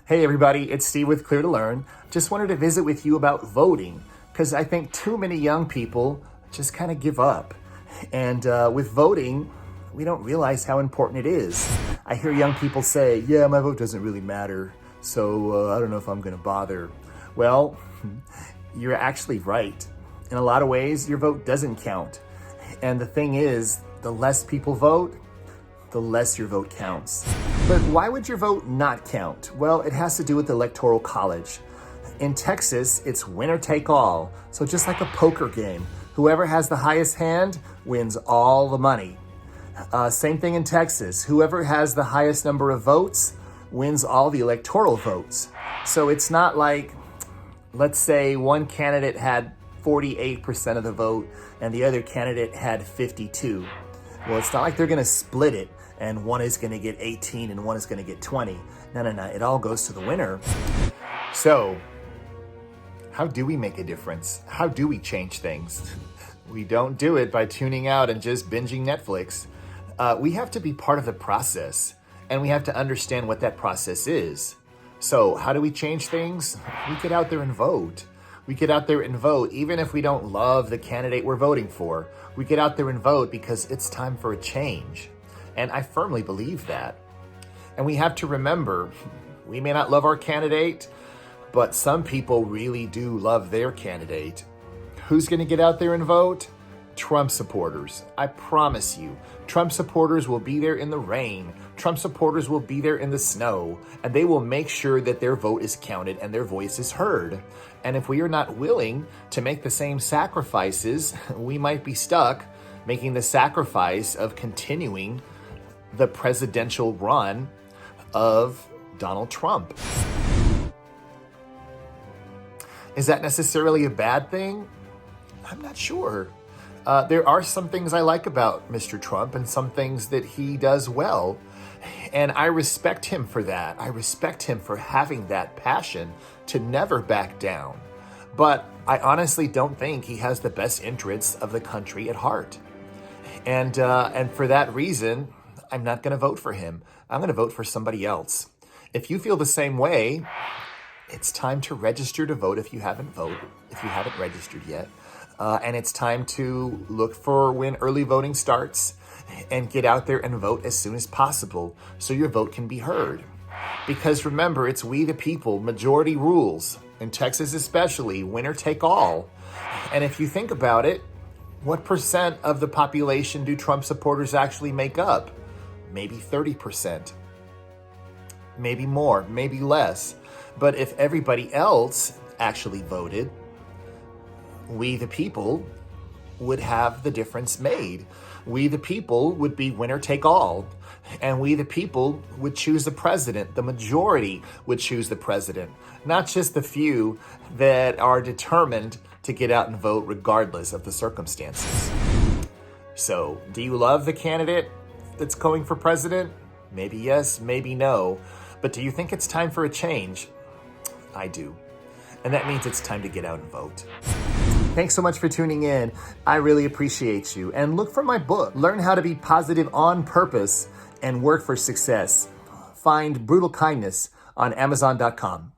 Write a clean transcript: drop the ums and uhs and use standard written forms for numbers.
Hey everybody, it's Steve with Clear to Learn. Just wanted to visit with you about voting because I think too many young people just kind of give up. And with voting, we don't realize how important it is. I hear young people say, yeah, my vote doesn't really matter, so I don't know if I'm gonna bother. Well, you're actually right. In a lot of ways, your vote doesn't count. And the thing is, the less people vote, the less your vote counts. But why would your vote not count? Well, it has to do with the Electoral College. In Texas, it's winner take all. So just like a poker game, whoever has the highest hand wins all the money. Same thing in Texas. Whoever has the highest number of votes wins all the electoral votes. So it's not like, let's say one candidate had 48% of the vote and the other candidate had 52. Well, it's not like they're gonna split it and one is gonna get 18 and one is gonna get 20. No, it all goes to the winner. So, how do we make a difference? How do we change things? We don't do it by tuning out and just binging Netflix. We have to be part of the process and we have to understand what that process is. So how do we change things? We get out there and vote. We get out there and vote even if we don't love the candidate we're voting for. We get out there and vote because it's time for a change. And I firmly believe that. And we have to remember, we may not love our candidate, but some people really do love their candidate. Who's going to get out there and vote? Trump supporters. I promise you, Trump supporters will be there in the rain. Trump supporters will be there in the snow, and they will make sure that their vote is counted and their voice is heard. And if we are not willing to make the same sacrifices, we might be stuck making the sacrifice of continuing the presidential run of Donald Trump. Is that necessarily a bad thing? I'm not sure. There are some things I like about Mr. Trump and some things that he does well. And I respect him for that. I respect him for having that passion to never back down. But I honestly don't think he has the best interests of the country at heart. And for that reason, I'm not going to vote for him. I'm going to vote for somebody else. If you feel the same way, it's time to register to vote if you haven't registered yet. And it's time to look for when early voting starts and get out there and vote as soon as possible so your vote can be heard. Because remember, it's we the people, majority rules. In Texas especially, winner take all. And if you think about it, what percent of the population do Trump supporters actually make up? Maybe 30%. Maybe more, maybe less. But if everybody else actually voted, we the people would have the difference made. We the people would be winner take all. And we the people would choose the president. The majority would choose the president, not just the few that are determined to get out and vote regardless of the circumstances. So, do you love the candidate that's going for president? Maybe yes, maybe no. But do you think it's time for a change? I do. And that means it's time to get out and vote. Thanks so much for tuning in. I really appreciate you. And look for my book, Learn How to Be Positive on Purpose and Work for Success. Find Brutal Kindness on Amazon.com.